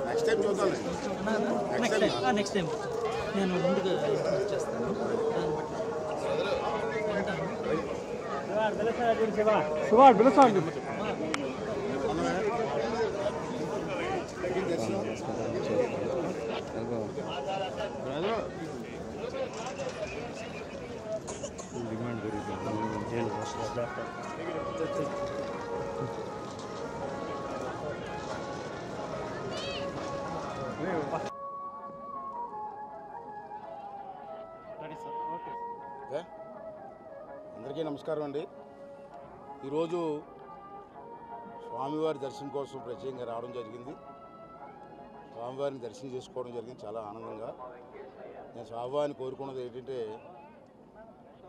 Next time నేను ముందుకు చేస్తాను. డిమాండ్ పెరుగుతుంది. అందరికీ నమస్కారం అండి. ఈరోజు స్వామివారి దర్శనం కోసం ప్రత్యేకంగా రావడం జరిగింది. స్వామివారిని దర్శనం చేసుకోవడం జరిగింది చాలా ఆనందంగా. నేను స్వామివారిని కోరుకున్నది ఏంటంటే,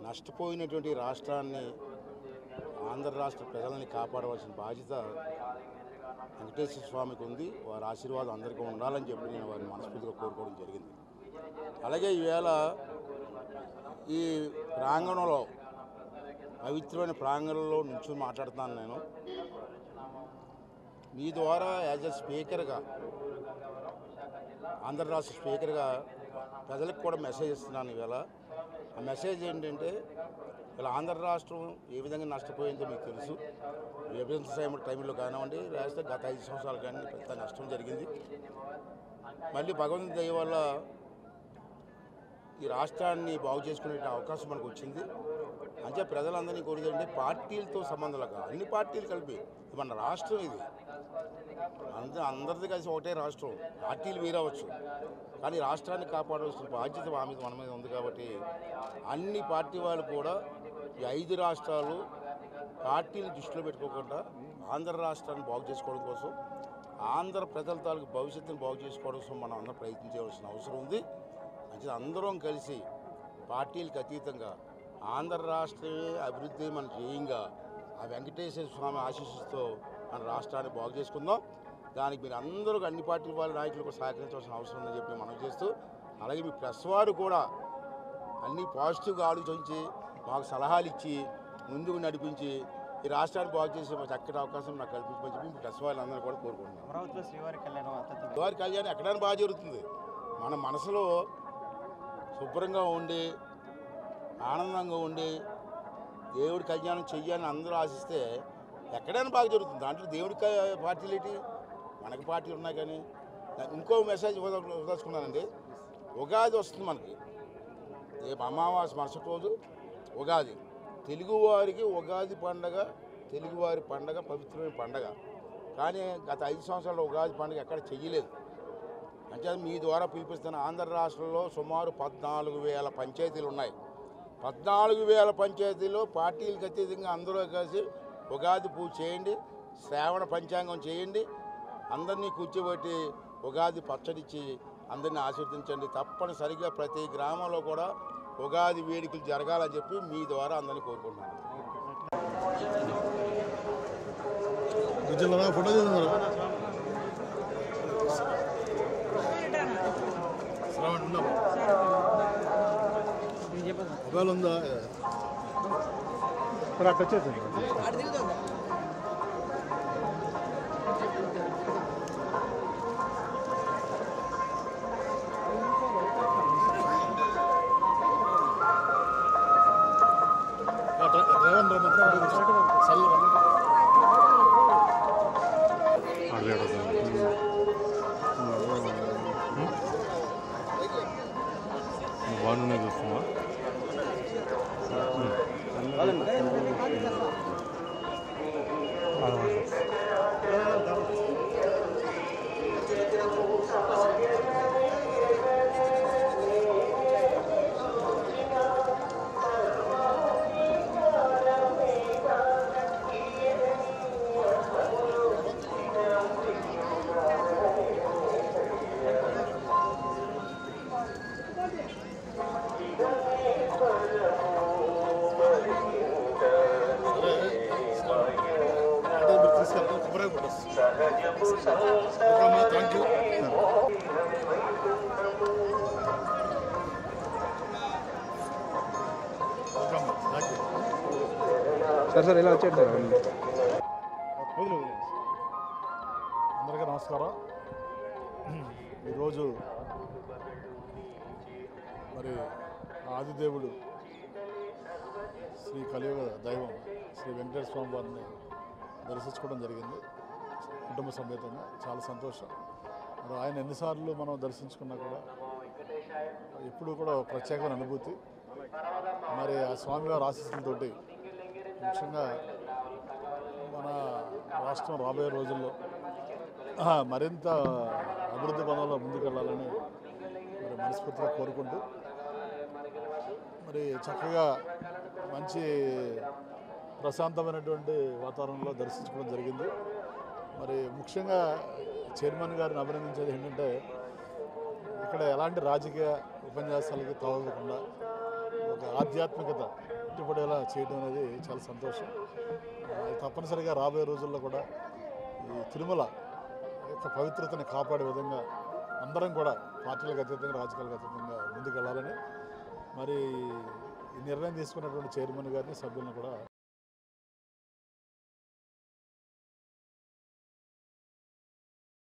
నష్టపోయినటువంటి రాష్ట్రాన్ని, ఆంధ్ర రాష్ట్ర ప్రజలని కాపాడవలసిన బాధ్యత వెంకటేశ్వర స్వామికి ఉంది. వారి ఆశీర్వాదం అందరికీ ఉండాలని చెప్పి నేను వారిని మనస్ఫూర్తిగా కోరుకోవడం జరిగింది. అలాగే ఈవేళ ఈ ప్రాంగణంలో, పవిత్రమైన ప్రాంగణంలో నుంచుని మాట్లాడుతున్నాను. నేను మీ ద్వారా యాజ్ ఎ స్పీకర్గా, ఆంధ్ర రాష్ట్ర స్పీకర్గా ప్రజలకు కూడా మెసేజ్ ఇస్తున్నాను. ఈవేళ ఆ మెసేజ్ ఏంటంటే, ఇలా ఆంధ్ర రాష్ట్రం ఏ విధంగా నష్టపోయిందో మీకు తెలుసు. విభజన టైంలో కానివ్వండి, లేకపోతే గత 5 సంవత్సరాలు కానీ పెద్ద నష్టం జరిగింది. మళ్ళీ భగవంతుని దయ వల్ల ఈ రాష్ట్రాన్ని బాగు చేసుకునే అవకాశం మనకు వచ్చింది. అంటే ప్రజలందరినీ కోరేదంటే, పార్టీలతో సంబంధం లేక అన్ని పార్టీలు కలిపి మన రాష్ట్రం ఇది, అందరిది కలిసి ఒకటే రాష్ట్రం. పార్టీలు వేరవచ్చు, కానీ రాష్ట్రాన్ని కాపాడవలసిన బాధ్యత మన మీద ఉంది. కాబట్టి అన్ని పార్టీ వాళ్ళు కూడా ఈ 5 రాష్ట్రాలు పార్టీని దృష్టిలో పెట్టుకోకుండా ఆంధ్ర రాష్ట్రాన్ని బాగు చేసుకోవడం కోసం, ఆంధ్ర ప్రజల తాలూకు భవిష్యత్తును బాగు చేసుకోవడం కోసం మనం అందరం ప్రయత్నం చేయవలసిన అవసరం ఉంది. అంటే అందరం కలిసి పార్టీలకు అతీతంగా ఆంధ్ర రాష్ట్రమే అభివృద్ధి మన ధ్యేయంగా ఆ వెంకటేశ్వర స్వామి ఆశీస్సుతో మన రాష్ట్రాన్ని బాగు చేసుకుందాం. దానికి మీరు అందరూ అన్ని పార్టీల వాళ్ళ నాయకులకు సహకరించవలసిన అవసరం ఉందని చెప్పి మనం చేస్తూ, అలాగే మీ ప్రెస్ వారు కూడా అన్ని పాజిటివ్గా ఆలోచించి మాకు సలహాలు ఇచ్చి ముందుకు నడిపించి ఈ రాష్ట్రాన్ని బాగు చేసే చక్కటి అవకాశం నాకు కల్పించమని చెప్పి మీ ప్రెస్ వాళ్ళందరూ కూడా కోరుకుంటున్నాం. అమరావతిలో శ్రీవారి కళ్యాణం ఎక్కడైనా బాగా జరుగుతుంది. మన మనసులో శుభ్రంగా ఉండి, ఆనందంగా ఉండి, దేవుడి కళ్యాణం చెయ్యాలని అందరూ ఆశిస్తే ఎక్కడైనా బాగా జరుగుతుంది. దాంట్లో దేవుడి పార్టీలు ఏంటి, మనకి పార్టీలు ఉన్నాయి. కానీ ఇంకో మెసేజ్ వదలుచుకున్నానండి. ఉగాది వస్తుంది మనకి, అమావాస్య మరుసటి రోజు ఉగాది. తెలుగువారికి ఉగాది పండగ, తెలుగువారి పండగ పవిత్రమైన పండగ. కానీ గత 5 సంవత్సరాల ఉగాది పండుగ ఎక్కడ చెయ్యలేదు. అంటే మీ ద్వారా పిలిపిస్తున్న ఆంధ్ర రాష్ట్రంలో సుమారు 14,000 పంచాయతీలు ఉన్నాయి. 14,000 పంచాయతీలు పార్టీలకు అతీతంగా అందరూ కలిసి ఉగాది పూజ చేయండి, శ్రావణ పంచాంగం చేయండి, అందరినీ కూర్చోబెట్టి ఉగాది పచ్చడిచ్చి అందరినీ ఆశీర్వదించండి. తప్పనిసరిగా ప్రతి గ్రామంలో కూడా ఉగాది వేడుకలు జరగాలని చెప్పి మీ ద్వారా అందరినీ కోరుకుంటున్నాను. మొబైల్ ఉందా? అట్లా వచ్చేసి బాగున్నా చూస్తున్నా. సార్ ఇలా వచ్చాడు సార్. అందరికీ నమస్కారం. నమస్కారం. ఈరోజు మరి ఆదిదేవుడు శ్రీ కలియుగ దైవం శ్రీ వెంకటేశ్వర స్వామి వారిని దర్శించుకోవడం జరిగింది కుటుంబ సమేతంగా. చాలా సంతోషం. మరి ఆయన ఎన్నిసార్లు మనం దర్శించుకున్నా కూడా ఎప్పుడు కూడా ఒక ప్రత్యేకమైన అనుభూతి. మరి ఆ స్వామివారి ఆశీస్సులతోటి ముఖ్యంగా మన రాష్ట్రం రాబోయే రోజుల్లో మరింత అభివృద్ధి పదంలో ముందుకెళ్ళాలని మరి మనస్ఫూర్తిగా కోరుకుంటూ మరి చక్కగా మంచి ప్రశాంతమైనటువంటి వాతావరణంలో దర్శించుకోవడం జరిగింది. మరి ముఖ్యంగా చైర్మన్ గారిని అభినందించేది ఏంటంటే ఇక్కడ ఎలాంటి రాజకీయ ఉపన్యాసాలకి తావకుండా ఒక ఆధ్యాత్మికత ఇష్టపడేలా చేయడం అనేది చాలా సంతోషం. తప్పనిసరిగా రాబోయే రోజుల్లో కూడా ఈ తిరుమల యొక్క పవిత్రతని కాపాడే విధంగా అందరం కూడా పార్టీలకు అతీతంగా రాజకీయాలకు అతీతంగా ముందుకెళ్ళాలని మరి ఈ నిర్ణయం తీసుకున్నటువంటి చైర్మన్ గారిని సభ్యులను కూడా